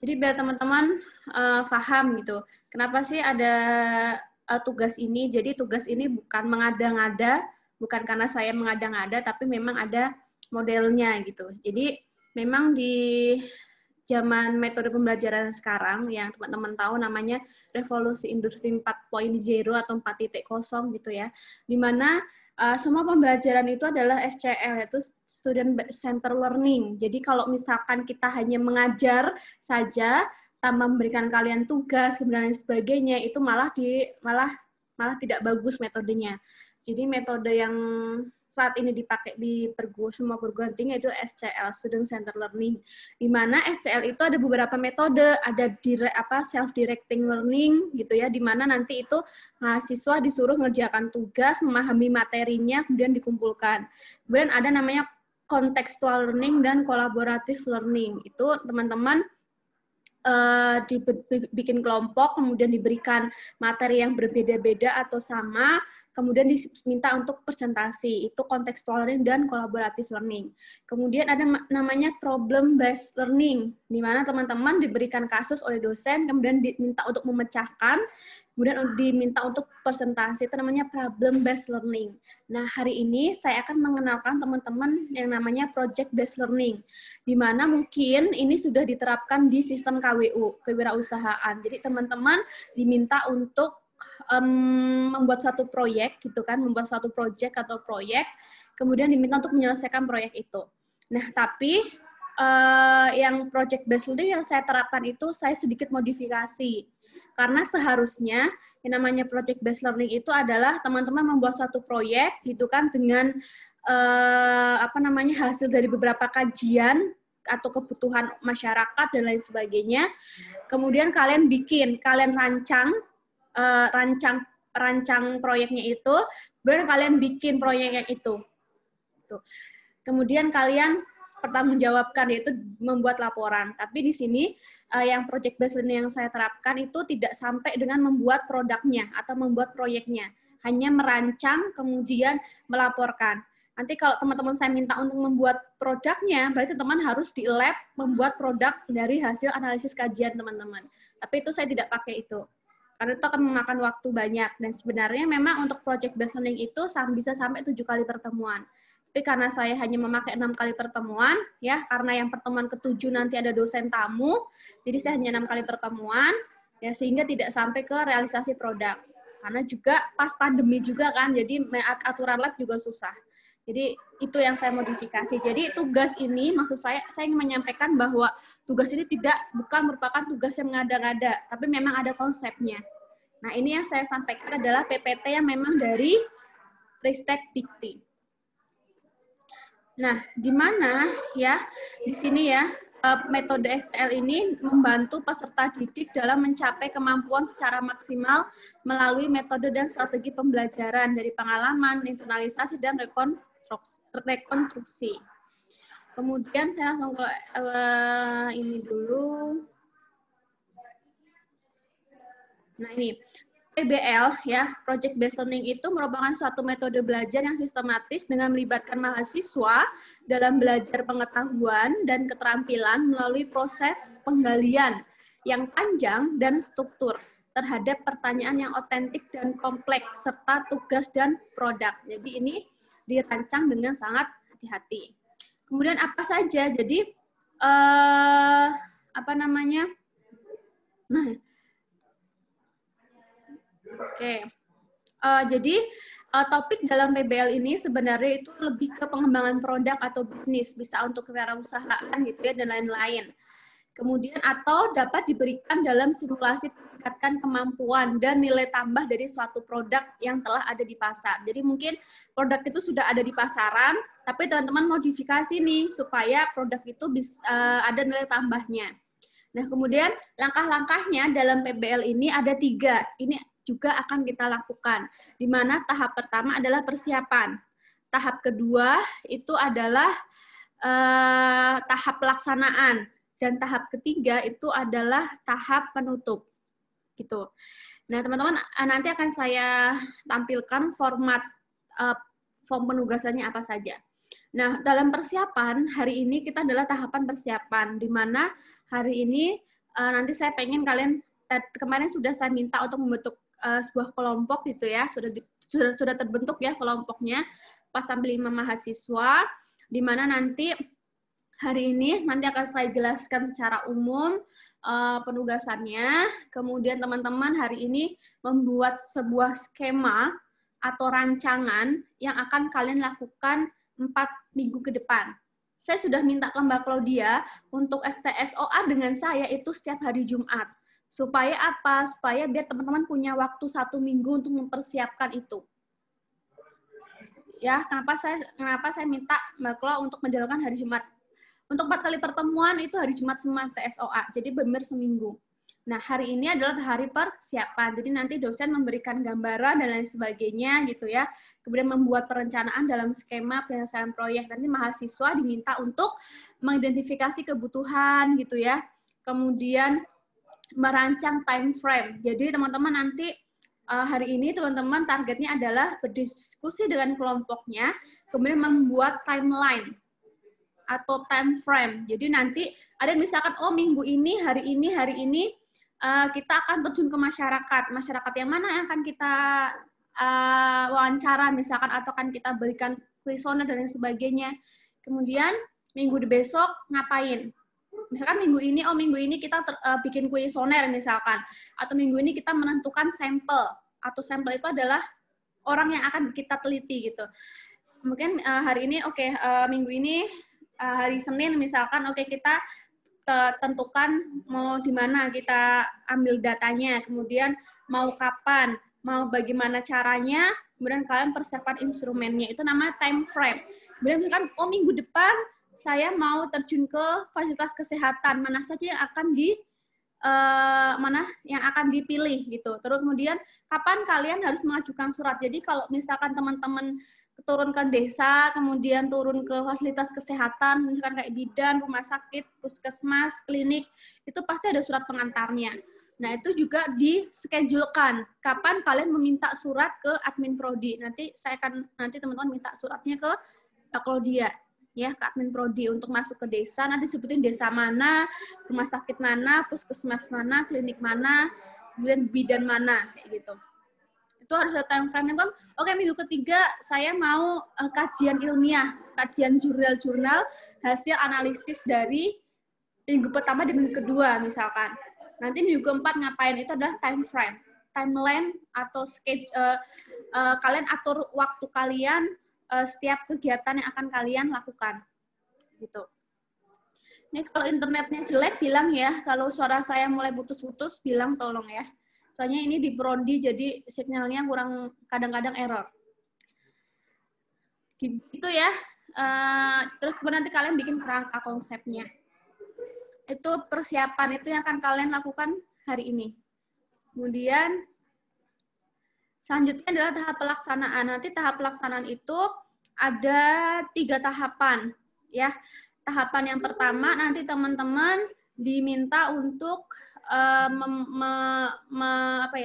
Jadi biar teman-teman paham gitu. Kenapa sih ada tugas ini? Jadi tugas ini bukan mengada-ngada, bukan karena saya mengada-ngada, tapi memang ada modelnya gitu. Jadi memang di zaman metode pembelajaran sekarang yang teman-teman tahu namanya revolusi industri 4.0 atau 4.0 gitu ya, di mana semua pembelajaran itu adalah SCL, yaitu Student Center Learning. Jadi kalau misalkan kita hanya mengajar saja tanpa memberikan kalian tugas kemudian lain sebagainya, itu malah tidak bagus metodenya. Jadi metode yang saat ini dipakai di semua perguruan tinggi itu SCL, Student Center Learning. Di mana SCL itu ada beberapa metode, ada self-directing learning gitu ya, di mana nanti itu mahasiswa disuruh mengerjakan tugas, memahami materinya, kemudian dikumpulkan. Kemudian ada namanya contextual learning dan collaborative learning. Itu teman-teman dibikin kelompok, kemudian diberikan materi yang berbeda-beda atau sama, kemudian diminta untuk presentasi. Itu contextual learning dan collaborative learning. Kemudian ada namanya problem based learning, di mana teman-teman diberikan kasus oleh dosen, kemudian diminta untuk memecahkan, kemudian diminta untuk presentasi. Itu namanya problem based learning. Nah, hari ini saya akan mengenalkan teman-teman yang namanya project based learning, di mana mungkin ini sudah diterapkan di sistem KWU, kewirausahaan. Jadi teman-teman diminta untuk membuat suatu proyek, gitu kan, membuat suatu project atau proyek, kemudian diminta untuk menyelesaikan proyek itu. Nah, tapi yang project based learning yang saya terapkan itu saya sedikit modifikasi. Karena seharusnya yang namanya project based learning itu adalah teman-teman membuat suatu proyek, gitu kan, dengan hasil dari beberapa kajian atau kebutuhan masyarakat dan lain sebagainya. Kemudian kalian rancang proyeknya itu, kemudian kalian bikin proyeknya itu. Kemudian kalian pertanggungjawabkan, yaitu membuat laporan. Tapi di sini yang project based learning yang saya terapkan itu tidak sampai dengan membuat produknya atau membuat proyeknya, hanya merancang kemudian melaporkan. Nanti kalau teman-teman saya minta untuk membuat produknya, berarti teman harus di lab membuat produk dari hasil analisis kajian teman-teman. Tapi itu saya tidak pakai itu, karena itu akan memakan waktu banyak. Dan sebenarnya memang untuk project based learning itu bisa sampai 7 kali pertemuan. Tapi karena saya hanya memakai 6 kali pertemuan, ya, karena yang pertemuan ke-7 nanti ada dosen tamu, jadi saya hanya 6 kali pertemuan, ya, sehingga tidak sampai ke realisasi produk. Karena juga pas pandemi juga kan, jadi aturan lab juga susah. Jadi itu yang saya modifikasi. Jadi tugas ini, maksud saya ingin menyampaikan bahwa tugas ini bukan merupakan tugas yang mengada-ngada, tapi memang ada konsepnya. Nah, ini yang saya sampaikan adalah PPT yang memang dari Ristek Dikti. Nah, di mana ya, di sini ya, metode SCL ini membantu peserta didik dalam mencapai kemampuan secara maksimal melalui metode dan strategi pembelajaran dari pengalaman, internalisasi, dan rekonstruksi. Kemudian saya langsung ke ini dulu. Nah, ini PBL ya, Project Based Learning itu merupakan suatu metode belajar yang sistematis dengan melibatkan mahasiswa dalam belajar pengetahuan dan keterampilan melalui proses penggalian yang panjang dan struktur terhadap pertanyaan yang otentik dan kompleks serta tugas dan produk. Jadi ini dirancang dengan sangat hati-hati. Kemudian apa saja? Jadi jadi topik dalam PBL ini sebenarnya itu lebih ke pengembangan produk atau bisnis, bisa untuk kewirausahaan gitu ya, dan lain-lain. Kemudian atau dapat diberikan dalam simulasi meningkatkan kemampuan dan nilai tambah dari suatu produk yang telah ada di pasar. Jadi mungkin produk itu sudah ada di pasaran, tapi teman-teman modifikasi nih supaya produk itu bisa, ada nilai tambahnya. Nah, kemudian langkah-langkahnya dalam PBL ini ada 3. Ini juga akan kita lakukan. Di mana tahap pertama adalah persiapan. Tahap kedua itu adalah tahap pelaksanaan. Dan tahap ketiga itu adalah tahap penutup. Gitu. Nah, teman-teman, nanti akan saya tampilkan format form penugasannya apa saja. Nah, dalam persiapan, hari ini kita adalah tahapan persiapan, di mana hari ini nanti saya pengen kalian, kemarin sudah saya minta untuk membentuk sebuah kelompok gitu ya, sudah terbentuk ya kelompoknya pas sampai 5 mahasiswa, di mana nanti hari ini nanti akan saya jelaskan secara umum penugasannya. Kemudian teman-teman hari ini membuat sebuah skema atau rancangan yang akan kalian lakukan 4 minggu ke depan. Saya sudah minta ke Mbak Claudia untuk FTSOA dengan saya itu setiap hari Jumat. Supaya apa? Supaya biar teman-teman punya waktu 1 minggu untuk mempersiapkan itu. Ya, kenapa saya minta Mbak Klo untuk menjalankan hari Jumat. Untuk 4 kali pertemuan itu hari Jumat semua FTSOA. Jadi benar seminggu. Nah, hari ini adalah hari persiapan. Jadi nanti dosen memberikan gambaran dan lain sebagainya gitu ya. Kemudian membuat perencanaan dalam skema penyelesaian proyek. Nanti mahasiswa diminta untuk mengidentifikasi kebutuhan gitu ya. Kemudian merancang time frame. Jadi teman-teman nanti hari ini teman-teman targetnya adalah berdiskusi dengan kelompoknya, kemudian membuat timeline atau time frame. Jadi nanti ada misalkan, oh minggu ini, hari ini, kita akan terjun ke masyarakat. Masyarakat yang mana yang akan kita wawancara misalkan, atau akan kita berikan kuesioner dan lain sebagainya. Kemudian minggu besok ngapain? Misalkan minggu ini kita bikin kuesioner misalkan, atau minggu ini kita menentukan sampel, atau sampel itu adalah orang yang akan kita teliti gitu. Mungkin hari ini minggu ini hari Senin misalkan, kita tentukan mau di mana kita ambil datanya, kemudian mau kapan, mau bagaimana caranya, kemudian kalian persiapkan instrumennya, itu namanya time frame. Kemudian misalkan, minggu depan saya mau terjun ke fasilitas kesehatan, mana saja yang akan dipilih gitu. Terus kemudian kapan kalian harus mengajukan surat. Jadi kalau misalkan teman-teman turun ke desa, kemudian turun ke fasilitas kesehatan, misalkan kayak bidan, rumah sakit, puskesmas, klinik, itu pasti ada surat pengantarnya. Nah, itu juga di-schedulekan. Kapan kalian meminta surat ke admin prodi. Nanti teman-teman minta suratnya ke Mbak Claudia, ya, ke admin prodi untuk masuk ke desa. Nanti sebutin desa mana, rumah sakit mana, puskesmas mana, klinik mana, kemudian bidan mana, kayak gitu. Itu harus ada time frame kan. Minggu ketiga saya mau kajian ilmiah, kajian jurnal-jurnal hasil analisis dari minggu pertama dan minggu kedua misalkan. Nanti minggu keempat ngapain, itu adalah time frame, timeline atau kalian atur waktu kalian setiap kegiatan yang akan kalian lakukan gitu. Ini kalau internetnya jelek bilang ya, kalau suara saya mulai putus-putus bilang tolong ya. Soalnya ini di prodi jadi sinyalnya kurang, kadang-kadang error. Gitu ya. Terus kemudian nanti kalian bikin kerangka konsepnya. Itu persiapan itu yang akan kalian lakukan hari ini. Kemudian selanjutnya adalah tahap pelaksanaan. Nanti tahap pelaksanaan itu ada 3 tahapan ya. Tahapan yang pertama nanti teman-teman diminta untuk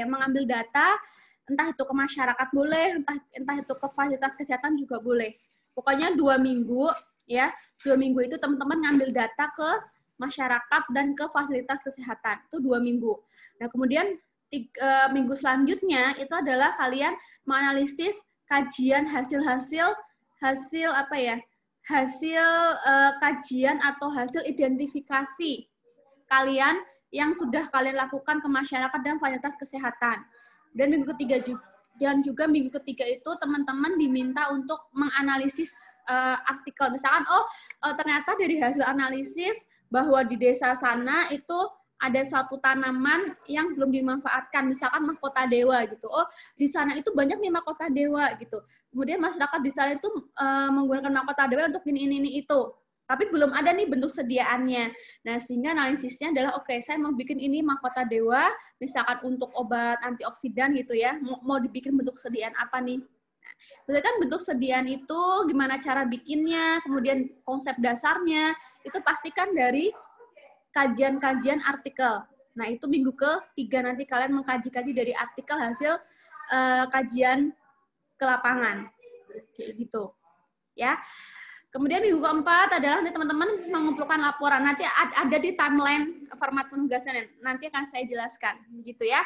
mengambil data, entah itu ke masyarakat boleh, entah itu ke fasilitas kesehatan juga boleh. Pokoknya 2 minggu ya, 2 minggu itu teman-teman ngambil data ke masyarakat dan ke fasilitas kesehatan, itu 2 minggu. Nah kemudian 3 minggu selanjutnya itu adalah kalian menganalisis kajian hasil kajian atau hasil identifikasi kalian yang sudah kalian lakukan ke masyarakat dan fasilitas kesehatan. Dan minggu ketiga itu teman-teman diminta untuk menganalisis artikel. Misalkan, ternyata dari hasil analisis bahwa di desa sana itu ada suatu tanaman yang belum dimanfaatkan, misalkan mahkota dewa gitu. Di sana itu banyak nih mahkota dewa gitu. Kemudian masyarakat di sana itu menggunakan mahkota dewa untuk ini itu. Tapi belum ada nih bentuk sediaannya. Nah, sehingga analisisnya adalah, saya mau bikin ini mahkota dewa, misalkan untuk obat antioksidan gitu ya, mau dibikin bentuk sediaan apa nih? Nah, kan bentuk sediaan itu gimana cara bikinnya, kemudian konsep dasarnya, itu pastikan dari kajian-kajian artikel. Nah, itu minggu ke-3 nanti kalian mengkaji-kaji dari artikel hasil kajian ke lapangan. Kayak gitu. Ya. Kemudian minggu ke-4 adalah nanti teman-teman mengumpulkan laporan. Nanti ada di timeline format penugasan nanti akan saya jelaskan, begitu ya.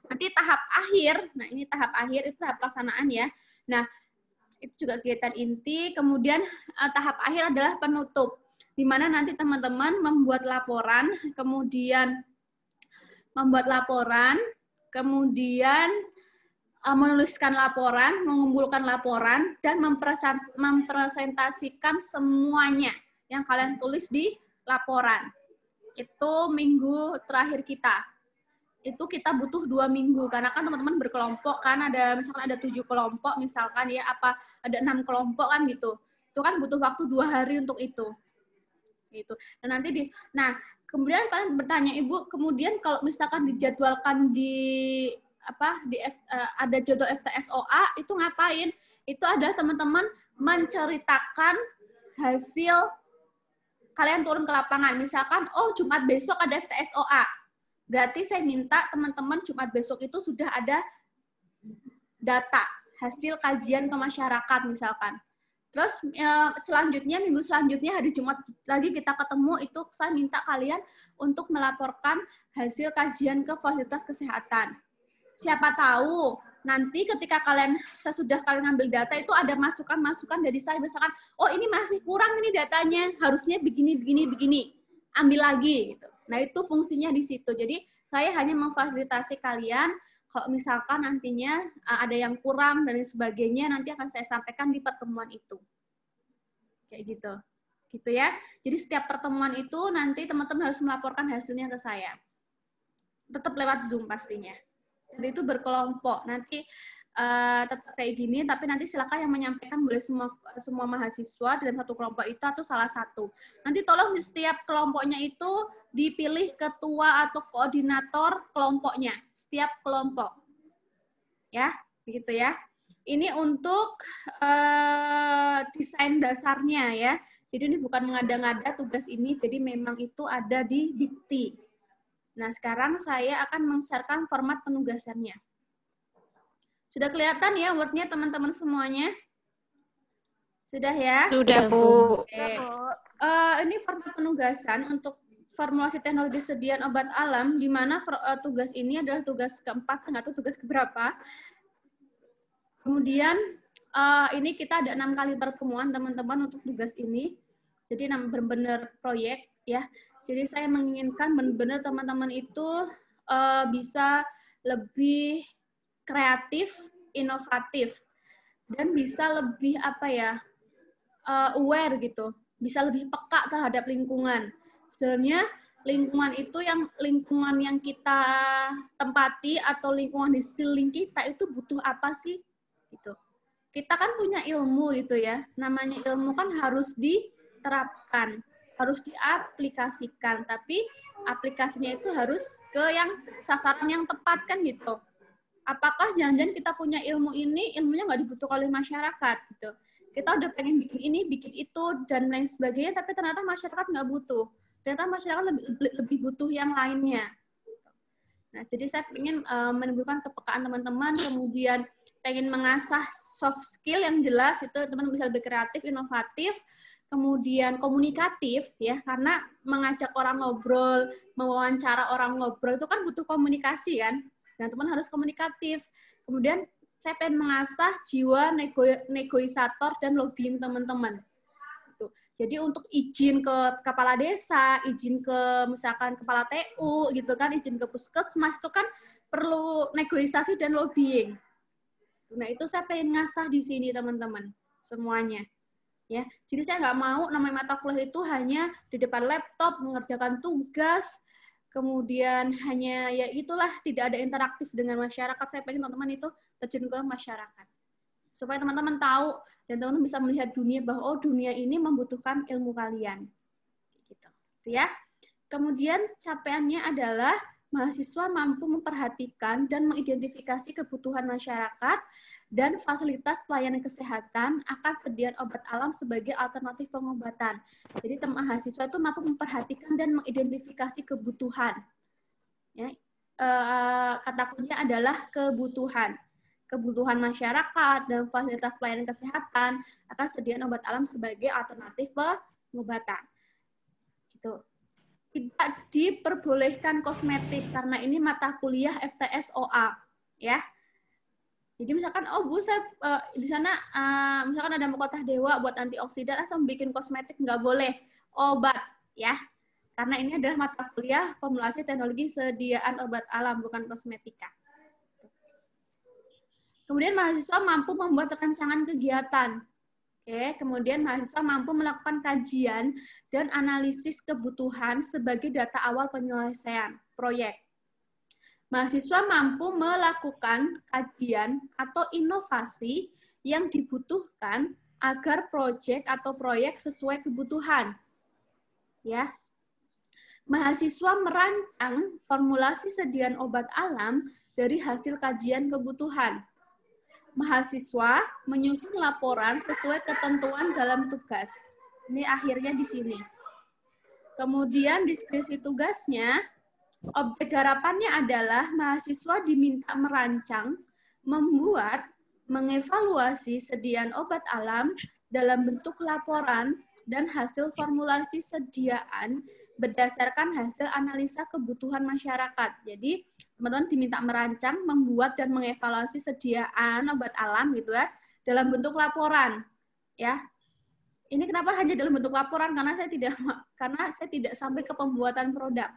Nanti tahap akhir, nah ini tahap akhir itu tahap pelaksanaan ya. Nah, itu juga kegiatan inti. Kemudian tahap akhir adalah penutup, di mana nanti teman-teman membuat laporan, kemudian menuliskan laporan, mengumpulkan laporan, dan mempresentasikan semuanya yang kalian tulis di laporan. Itu minggu terakhir kita. Itu kita butuh 2 minggu, karena kan teman-teman berkelompok kan, ada misalkan ada 7 kelompok misalkan ya, apa ada 6 kelompok kan gitu. Itu kan butuh waktu 2 hari untuk itu. Gitu. Dan nanti kemudian kalian bertanya, Ibu, kemudian kalau misalkan dijadwalkan ada jadwal FTSOA itu ngapain? Itu adalah teman-teman menceritakan hasil kalian turun ke lapangan. Misalkan, oh Jumat besok ada FTSOA. Berarti saya minta teman-teman Jumat besok itu sudah ada data, hasil kajian ke masyarakat misalkan. Terus selanjutnya, minggu selanjutnya hari Jumat lagi kita ketemu, itu saya minta kalian untuk melaporkan hasil kajian ke fasilitas kesehatan. Siapa tahu nanti ketika sesudah kalian ngambil data itu ada masukan-masukan dari saya, misalkan, oh ini masih kurang ini datanya, harusnya begini, ambil lagi gitu. Nah, itu fungsinya di situ. Jadi, saya hanya memfasilitasi kalian, kalau misalkan nantinya ada yang kurang dan sebagainya, nanti akan saya sampaikan di pertemuan itu. Kayak gitu. Gitu ya. Jadi, setiap pertemuan itu nanti teman-teman harus melaporkan hasilnya ke saya. Tetap lewat Zoom pastinya. Jadi, itu berkelompok. Nanti tetap kayak gini, tapi nanti silakan yang menyampaikan boleh semua mahasiswa dalam satu kelompok itu atau salah satu. Nanti tolong di setiap kelompoknya itu dipilih ketua atau koordinator kelompoknya, setiap kelompok. Ya, begitu ya. Ini untuk desain dasarnya ya. Jadi ini bukan mengada-ngada tugas ini, jadi memang itu ada di dikti. Nah, sekarang saya akan men-sharekan format penugasannya. Sudah kelihatan ya Word-nya teman-teman semuanya? Sudah ya? Sudah, Bu. Oke. Ini format penugasan untuk formulasi teknologi sediaan obat alam, di mana tugas ini adalah tugas keempat, saya nggak tahu tugas keberapa. Kemudian ini kita ada 6 kali pertemuan teman-teman untuk tugas ini. Jadi benar-benar proyek ya. Jadi saya menginginkan benar-benar teman-teman itu bisa lebih kreatif, inovatif, dan bisa lebih aware gitu, bisa lebih peka terhadap lingkungan. Sebenarnya lingkungan itu lingkungan yang kita tempati atau lingkungan di sekeliling kita itu butuh apa sih? Gitu. Kita kan punya ilmu gitu ya. Namanya ilmu kan harus diterapkan, harus diaplikasikan, tapi aplikasinya itu harus ke yang sasaran yang tepat kan gitu. Apakah jangan-jangan kita punya ilmu ini, ilmunya nggak dibutuhkan oleh masyarakat gitu. Kita udah pengen bikin ini, bikin itu, dan lain sebagainya, tapi ternyata masyarakat nggak butuh. Ternyata masyarakat lebih butuh yang lainnya. Nah, jadi saya ingin menimbulkan kepekaan teman-teman, kemudian pengen mengasah soft skill yang jelas, itu teman-teman bisa lebih kreatif, inovatif, kemudian komunikatif, ya, karena mengajak orang ngobrol, mewawancara orang ngobrol, itu kan butuh komunikasi kan. Dan teman harus komunikatif. Kemudian saya pengen mengasah jiwa negosiator dan lobbying teman-teman. Jadi untuk izin ke kepala desa, izin ke misalkan kepala TU gitu kan, izin ke puskesmas itu kan perlu negosiasi dan lobbying. Nah itu saya pengen ngasah di sini teman-teman semuanya. Ya, jadi saya nggak mau namanya mata kuliah itu hanya di depan laptop mengerjakan tugas. Kemudian hanya ya itulah tidak ada interaktif dengan masyarakat. Saya pengen teman-teman itu terjun ke masyarakat. Supaya teman-teman tahu dan teman-teman bisa melihat dunia bahwa oh dunia ini membutuhkan ilmu kalian. Gitu. Ya. Kemudian capaiannya adalah mahasiswa mampu memperhatikan dan mengidentifikasi kebutuhan masyarakat dan fasilitas pelayanan kesehatan akan sediaan obat alam sebagai alternatif pengobatan. Jadi mahasiswa itu mampu memperhatikan dan mengidentifikasi kebutuhan. Ya, kata kuncinya adalah kebutuhan. Kebutuhan masyarakat dan fasilitas pelayanan kesehatan akan sediaan obat alam sebagai alternatif pengobatan. Gitu. tidak diperbolehkan kosmetik karena ini mata kuliah FTSOA, ya. Jadi misalkan, oh Bu, saya di sana misalkan ada Mokotah Dewa buat antioksidan, asal bikin kosmetik nggak boleh, obat, ya. Karena ini adalah mata kuliah formulasi teknologi sediaan obat alam, bukan kosmetika. Kemudian mahasiswa mampu membuat rancangan kegiatan. Oke, kemudian mahasiswa mampu melakukan kajian dan analisis kebutuhan sebagai data awal penyelesaian proyek. Mahasiswa mampu melakukan kajian atau inovasi yang dibutuhkan agar proyek atau proyek sesuai kebutuhan. Ya. Mahasiswa merancang formulasi sediaan obat alam dari hasil kajian kebutuhan. Mahasiswa menyusun laporan sesuai ketentuan dalam tugas. Ini akhirnya di sini. Kemudian deskripsi tugasnya, objek garapannya adalah mahasiswa diminta merancang, membuat, mengevaluasi sediaan obat alam dalam bentuk laporan dan hasil formulasi sediaan berdasarkan hasil analisa kebutuhan masyarakat. Jadi, teman-teman diminta merancang, membuat, dan mengevaluasi sediaan obat alam gitu ya, dalam bentuk laporan. Ya, ini kenapa hanya dalam bentuk laporan? Karena saya tidak sampai ke pembuatan produk.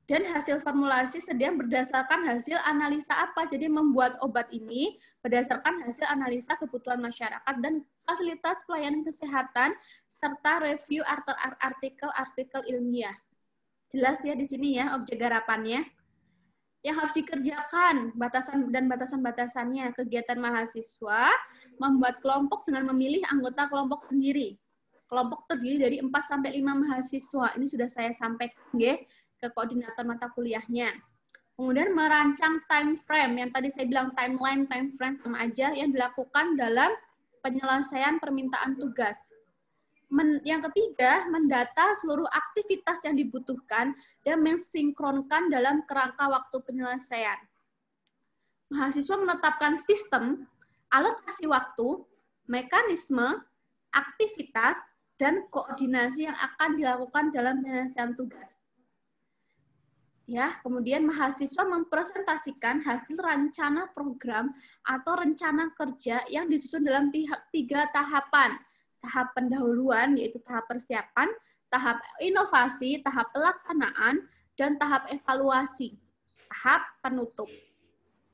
Dan hasil formulasi sediaan berdasarkan hasil analisa apa? Jadi membuat obat ini berdasarkan hasil analisa kebutuhan masyarakat dan fasilitas pelayanan kesehatan serta review artikel-artikel ilmiah. Jelas ya di sini ya objek garapannya. Yang harus dikerjakan batasan-batasannya, kegiatan mahasiswa membuat kelompok dengan memilih anggota kelompok sendiri. Kelompok terdiri dari 4 sampai 5 mahasiswa. Ini sudah saya sampaikan ya, ke koordinator mata kuliahnya. Kemudian merancang time frame, yang tadi saya bilang timeline, time frame sama aja, yang dilakukan dalam penyelesaian permintaan tugas. Yang ketiga, mendata seluruh aktivitas yang dibutuhkan dan mensinkronkan dalam kerangka waktu penyelesaian. Mahasiswa menetapkan sistem, alokasi waktu, mekanisme, aktivitas, dan koordinasi yang akan dilakukan dalam penyelesaian tugas. Ya, kemudian mahasiswa mempresentasikan hasil rencana program atau rencana kerja yang disusun dalam 3 tahapan. Tahap pendahuluan, yaitu tahap persiapan, tahap inovasi, tahap pelaksanaan, dan tahap evaluasi, tahap penutup.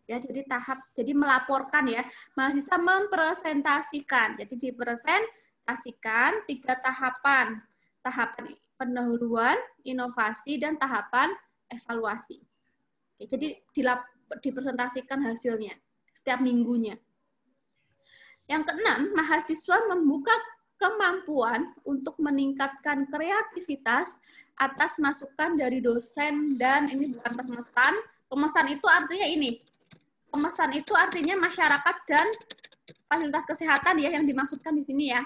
Ya, jadi melaporkan ya, mahasiswa mempresentasikan. Jadi dipresentasikan 3 tahapan. Tahapan pendahuluan, inovasi, dan tahapan evaluasi. Oke, jadi dipresentasikan hasilnya setiap minggunya. Yang keenam, mahasiswa membuka kemampuan untuk meningkatkan kreativitas atas masukan dari dosen, dan ini bukan pemesan. Pemesan itu artinya ini. Pemesan itu artinya masyarakat dan fasilitas kesehatan ya yang dimaksudkan di sini ya.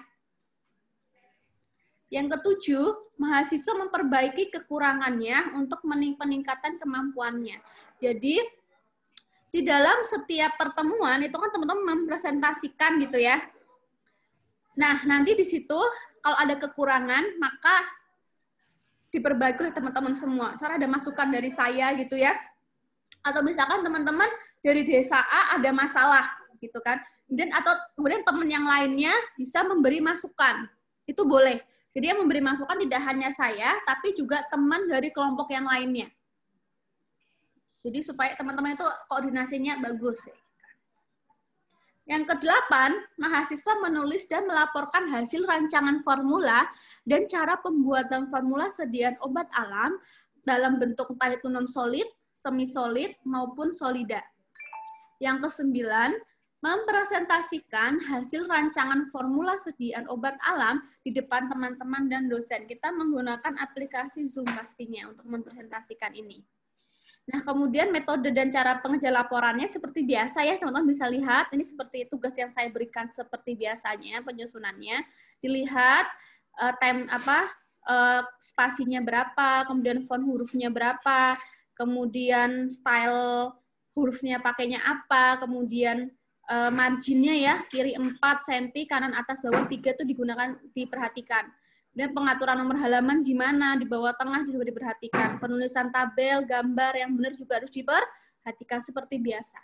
Yang ketujuh, mahasiswa memperbaiki kekurangannya untuk peningkatan kemampuannya. Jadi, di dalam setiap pertemuan itu kan teman-teman mempresentasikan gitu ya. Nah, nanti di situ kalau ada kekurangan maka diperbaiki oleh teman-teman semua. Misalnya ada masukan dari saya gitu ya. Atau misalkan teman-teman dari desa A ada masalah gitu kan. Kemudian teman yang lainnya bisa memberi masukan. Itu boleh. Jadi yang memberi masukan tidak hanya saya, tapi juga teman dari kelompok yang lainnya. Jadi supaya teman-teman itu koordinasinya bagus. Yang kedelapan, mahasiswa menulis dan melaporkan hasil rancangan formula dan cara pembuatan formula sediaan obat alam dalam bentuk entah itu non-solid, semi-solid, maupun solida. Yang kesembilan, mempresentasikan hasil rancangan formula sediaan obat alam di depan teman-teman dan dosen. Kita menggunakan aplikasi Zoom pastinya untuk mempresentasikan ini. Nah, kemudian metode dan cara pengerjaan laporannya seperti biasa ya, teman-teman bisa lihat. Ini seperti tugas yang saya berikan seperti biasanya, penyusunannya. Dilihat spasinya berapa, kemudian font hurufnya berapa, kemudian style hurufnya pakainya apa, kemudian marginnya ya, kiri 4 cm, kanan atas bawah 3 itu diperhatikan. Dan pengaturan nomor halaman gimana, di bawah tengah juga diperhatikan. Penulisan tabel, gambar yang benar juga harus diperhatikan seperti biasa.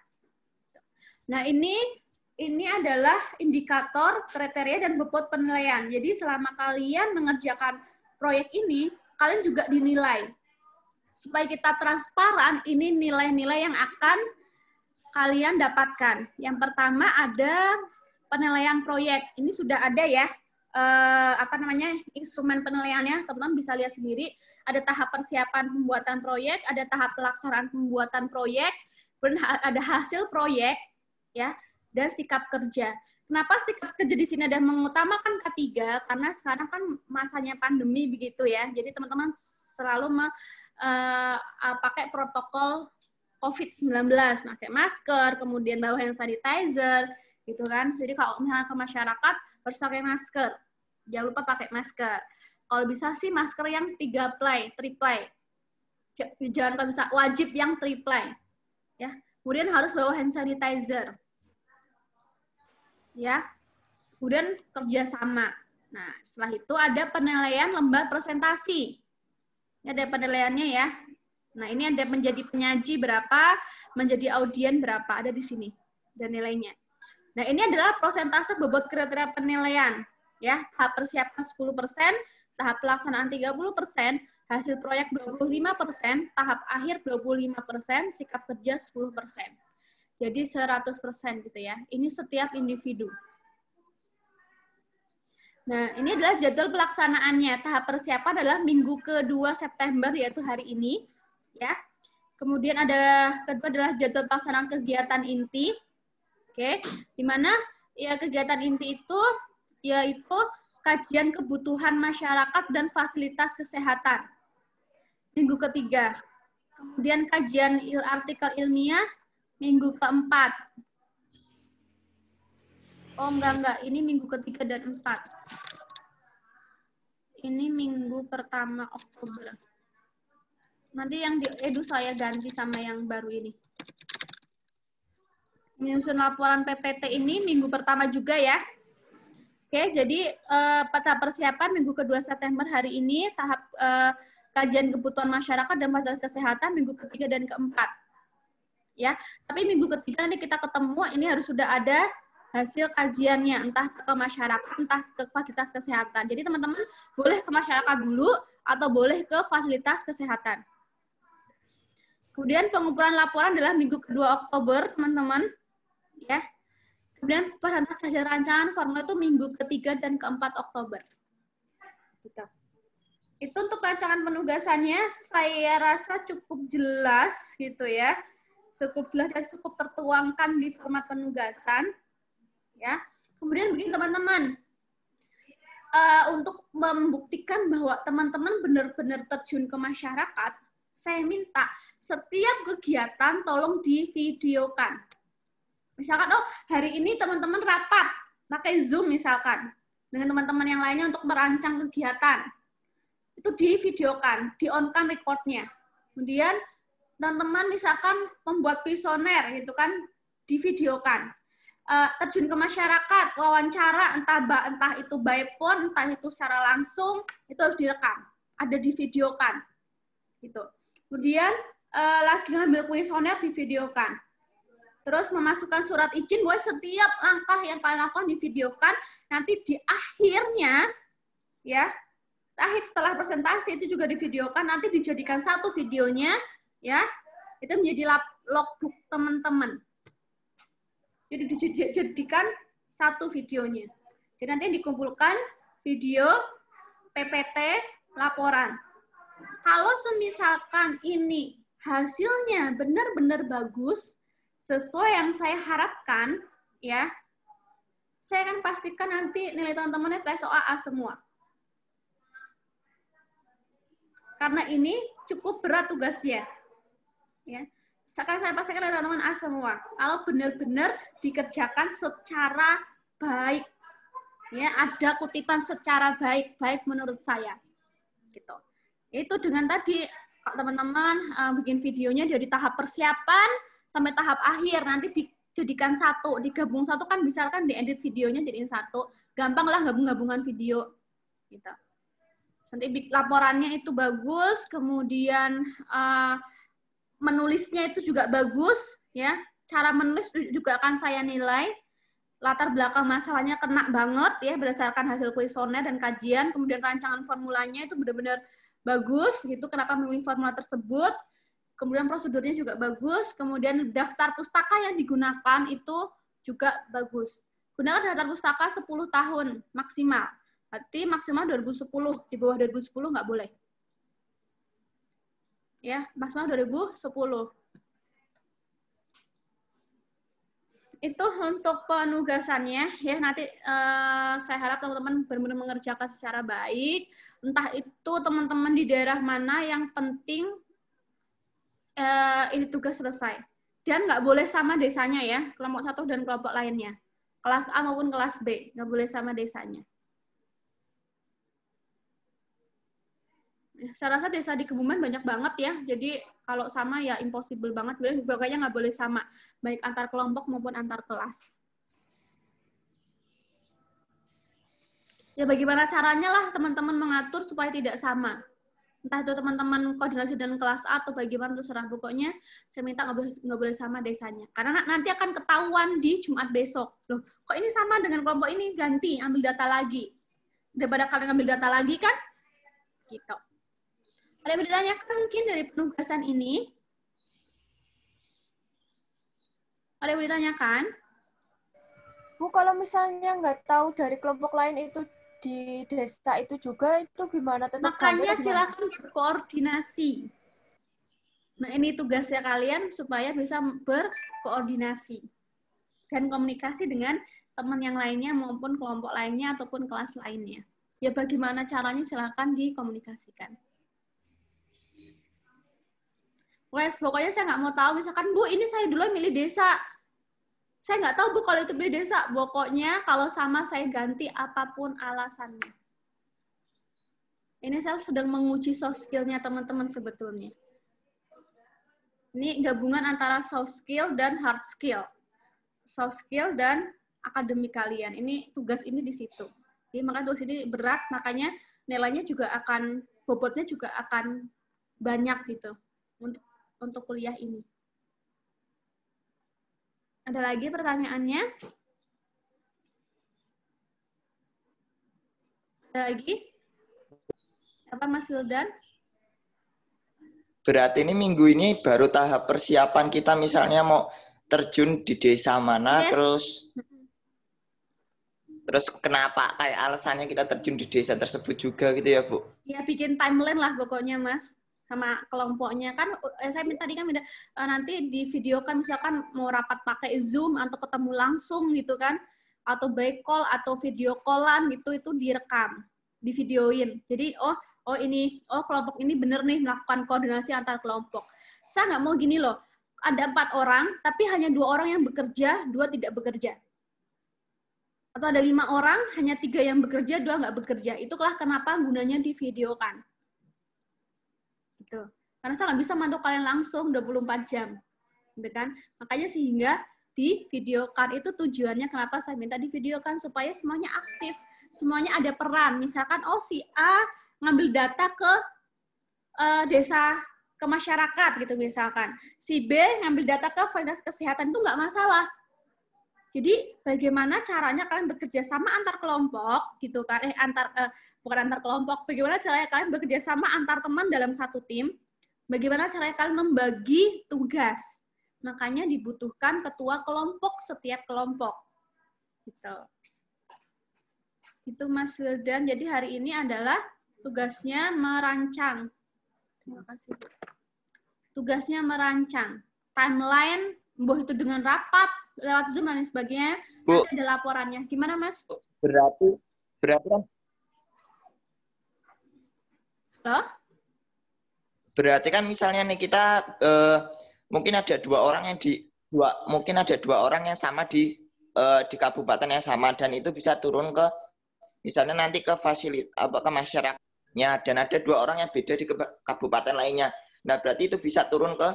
Nah, ini adalah indikator, kriteria, dan bobot penilaian. Jadi selama kalian mengerjakan proyek ini, kalian juga dinilai. Supaya kita transparan, ini nilai-nilai yang akan kalian dapatkan. Yang pertama ada penilaian proyek. Ini sudah ada ya, instrumen penilaiannya, teman-teman bisa lihat sendiri. Ada tahap persiapan pembuatan proyek, ada tahap pelaksanaan pembuatan proyek, ada hasil proyek, ya, dan sikap kerja. Kenapa sikap kerja di sini ada mengutamakan K3? Karena sekarang kan masanya pandemi begitu ya. Jadi teman-teman selalu pakai protokol COVID-19, pakai masker, kemudian bawa hand sanitizer, gitu kan. Jadi kalau misalnya ke masyarakat harus pakai masker. Jangan lupa pakai masker. Kalau bisa sih masker yang 3 ply, 3 ply. Jangan kalau bisa wajib yang 3 ply. Ya. Kemudian harus bawa hand sanitizer. Ya. Kemudian kerjasama. Nah, setelah itu ada penilaian lembar presentasi. Ini ada penilaiannya ya. Nah, ini ada menjadi penyaji berapa, menjadi audien berapa, ada di sini. Dan nilainya. Nah, ini adalah persentase bobot kriteria penilaian. Ya, tahap persiapan 10%, tahap pelaksanaan 30%, hasil proyek 25%, tahap akhir 25%, sikap kerja 10%. Jadi 100% gitu ya. Ini setiap individu. Nah, ini adalah jadwal pelaksanaannya. Tahap persiapan adalah minggu ke-2 September, yaitu hari ini. Ya. Kemudian kedua adalah jadwal pelaksanaan kegiatan inti. Oke, di mana ya kegiatan inti itu yaitu kajian kebutuhan masyarakat dan fasilitas kesehatan. Minggu ke-3. Kemudian kajian artikel ilmiah minggu ke-4. Oh, enggak. Ini minggu ke-3 dan 4. Ini minggu pertama Oktober. Nanti yang di edu saya ganti sama yang baru ini. Menyusun laporan PPT ini minggu pertama juga ya. Oke, jadi tahap persiapan minggu ke-2 September hari ini, tahap kajian kebutuhan masyarakat dan fasilitas kesehatan minggu ke-3 dan ke-4. Ya, tapi minggu ke-3 nanti kita ketemu, ini harus sudah ada hasil kajiannya, entah ke masyarakat, entah ke fasilitas kesehatan. Jadi teman-teman boleh ke masyarakat dulu atau boleh ke fasilitas kesehatan. Kemudian pengumpulan laporan adalah minggu ke-2 Oktober, teman-teman. Ya. Kemudian presentasi hasil rancangan formula itu minggu ke-3 dan ke-4 Oktober. Gitu. Itu untuk rancangan penugasannya, saya rasa cukup jelas gitu ya. Cukup jelas dan cukup tertuangkan di format penugasan. Ya. Kemudian begini teman-teman, untuk membuktikan bahwa teman-teman benar-benar terjun ke masyarakat, saya minta setiap kegiatan tolong divideokan. Misalkan, oh hari ini teman-teman rapat, pakai Zoom misalkan, dengan teman-teman yang lainnya untuk merancang kegiatan. Itu divideokan, di-on-kan record-nya. Kemudian teman-teman misalkan membuat kuesioner, gitu kan, divideokan. Terjun ke masyarakat, wawancara, entah itu by phone, entah itu secara langsung, itu harus direkam, ada divideokan. Gitu. Kemudian lagi ngambil kuesioner divideokan. Terus memasukkan surat izin, bahwa setiap langkah yang kalian lakukan divideokan. Nanti di akhirnya, ya, akhir setelah presentasi itu juga divideokan. Nanti dijadikan satu videonya, ya, itu menjadi logbook teman-teman. Jadi dijadikan satu videonya. Jadi nanti dikumpulkan video PPT laporan. Kalau semisalkan ini hasilnya benar-benar bagus, sesuai yang saya harapkan, ya, saya akan pastikan nanti nilai teman-temannya TSOAA semua. Karena ini cukup berat tugasnya. Ya. Sekarang saya pastikan nilai teman-teman A semua. Kalau benar-benar dikerjakan secara baik. Ya, ada kutipan secara baik menurut saya. Gitu. Itu dengan tadi kalau teman-teman bikin videonya dari tahap persiapan sampai tahap akhir, nanti dijadikan satu, digabung satu kan bisa kan diedit videonya jadiin satu. Gampang lah gabung-gabungan video. Gitu. Nanti laporannya itu bagus, kemudian menulisnya itu juga bagus, ya. Cara menulis juga akan saya nilai. Latar belakang masalahnya kena banget, ya, berdasarkan hasil kuesioner dan kajian. Kemudian rancangan formulanya itu benar-benar bagus, gitu. Kenapa memilih formula tersebut? Kemudian prosedurnya juga bagus. Kemudian daftar pustaka yang digunakan itu juga bagus. Gunakan daftar pustaka 10 tahun maksimal. Berarti maksimal 2010, di bawah 2010 nggak boleh. Ya, maksimal 2010. Itu untuk penugasannya, ya. Nanti saya harap teman-teman benar-benar mengerjakan secara baik. Entah itu teman-teman di daerah mana, yang penting ini tugas selesai. Dan nggak boleh sama desanya, ya, kelompok 1 dan kelompok lainnya. Kelas A maupun kelas B, nggak boleh sama desanya. Saya rasa desa di Kebumen banyak banget, ya. Jadi kalau sama ya impossible banget. Pokoknya nggak boleh sama, baik antar kelompok maupun antar kelas. Ya bagaimana caranya lah teman-teman mengatur supaya tidak sama. Entah itu teman-teman koordinasi dengan kelas A atau bagaimana, terserah. Pokoknya saya minta nggak boleh sama desanya. Karena nanti akan ketahuan di Jumat besok. Loh, kok ini sama dengan kelompok ini, ganti, ambil data lagi. Daripada kalian ambil data lagi kan? Gitu. Ada yang ditanyakan mungkin dari penugasan ini? Ada yang ditanyakan? Bu, kalau misalnya nggak tahu dari kelompok lain itu di desa itu juga, itu gimana? Tetap Makanya silakan berkoordinasi. Nah, ini tugasnya kalian supaya bisa berkoordinasi dan komunikasi dengan teman yang lainnya maupun kelompok lainnya ataupun kelas lainnya. Ya bagaimana caranya silakan dikomunikasikan. Pokoknya saya nggak mau tahu, misalkan Bu, ini saya duluan milih desa. Saya nggak tahu Bu kalau itu milih desa. Pokoknya kalau sama saya ganti apapun alasannya. Ini saya sedang menguji soft skill-nya teman-teman sebetulnya. Ini gabungan antara soft skill dan hard skill. Soft skill dan akademik kalian. Ini tugas ini di situ. Jadi makanya tugas ini berat, makanya nilainya juga akan, bobotnya juga akan banyak gitu untuk kuliah ini. Ada lagi pertanyaannya? Ada lagi? Apa Mas Wildan? Berarti ini minggu ini baru tahap persiapan kita, misalnya mau terjun di desa mana, Yes. terus kenapa, kayak alasannya kita terjun di desa tersebut juga gitu ya Bu? Ya bikin timeline lah pokoknya Mas, sama kelompoknya kan. Saya tadi kan nanti di video kan, misalkan mau rapat pakai Zoom atau ketemu langsung gitu kan, atau by call atau video callan gitu, itu direkam, di videoin. Jadi kelompok ini bener nih melakukan koordinasi antar kelompok. Saya nggak mau gini loh, ada 4 orang tapi hanya 2 orang yang bekerja, 2 tidak bekerja. Atau ada 5 orang, hanya 3 yang bekerja, 2 nggak bekerja. Itulah kenapa gunanya di videokan. Gitu. Karena saya nggak bisa mantu kalian langsung 24 jam. Gitu kan? Makanya sehingga di videokan itu tujuannya kenapa saya minta di videokan, supaya semuanya aktif, semuanya ada peran. Misalkan, si A ngambil data ke desa, ke masyarakat gitu misalkan. Si B ngambil data ke fasilitas kesehatan, itu nggak masalah. Jadi bagaimana caranya kalian bekerja sama antar kelompok gitu kan, bukan antar kelompok, bagaimana caranya kalian bekerja sama antar teman dalam satu tim, bagaimana caranya kalian membagi tugas. Makanya dibutuhkan ketua kelompok setiap kelompok. Gitu. Itu Mas Wildan. Jadi hari ini adalah tugasnya merancang. Terima kasih. Tugasnya merancang timeline, itu dengan rapat, lewat Zoom dan lain sebagainya. Bu, nanti ada laporannya. Gimana Mas? Berarti kan? Loh? Berarti kan misalnya nih kita mungkin ada 2 orang yang sama di kabupaten yang sama, dan itu bisa turun ke misalnya nanti ke ke masyarakatnya, dan ada 2 orang yang beda di kabupaten lainnya. Nah, berarti itu bisa turun ke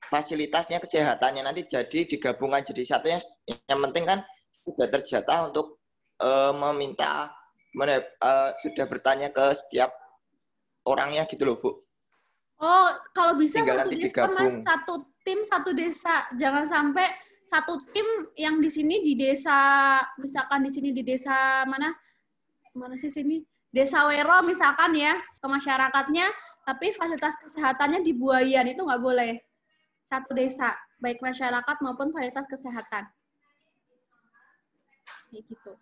fasilitasnya, kesehatannya, nanti jadi digabungkan jadi satu. Yang penting kan sudah terjatah untuk meminta sudah bertanya ke setiap orangnya gitu loh, Bu. Oh, kalau bisa Tinggal satu nanti desa, Mas, digabung. satu tim satu desa. Jangan sampai satu tim yang di sini di desa, misalkan di sini di desa mana sih sini? Desa Wero misalkan ya, ke masyarakatnya, tapi fasilitas kesehatannya di Buayan, itu nggak boleh. Satu desa, baik masyarakat maupun fasilitas kesehatan. Kayak gitu.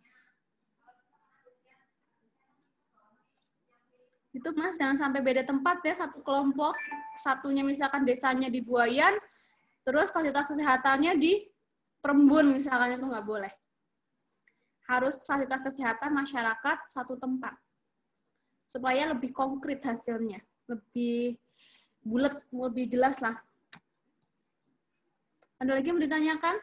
Itu Mas, jangan sampai beda tempat ya, satu kelompok, satunya misalkan desanya di Buayan, terus fasilitas kesehatannya di Perembun misalkan, itu nggak boleh. Harus fasilitas kesehatan masyarakat satu tempat. Supaya lebih konkret hasilnya, lebih bulat, lebih jelas lah. Ada lagi yang mau ditanyakan?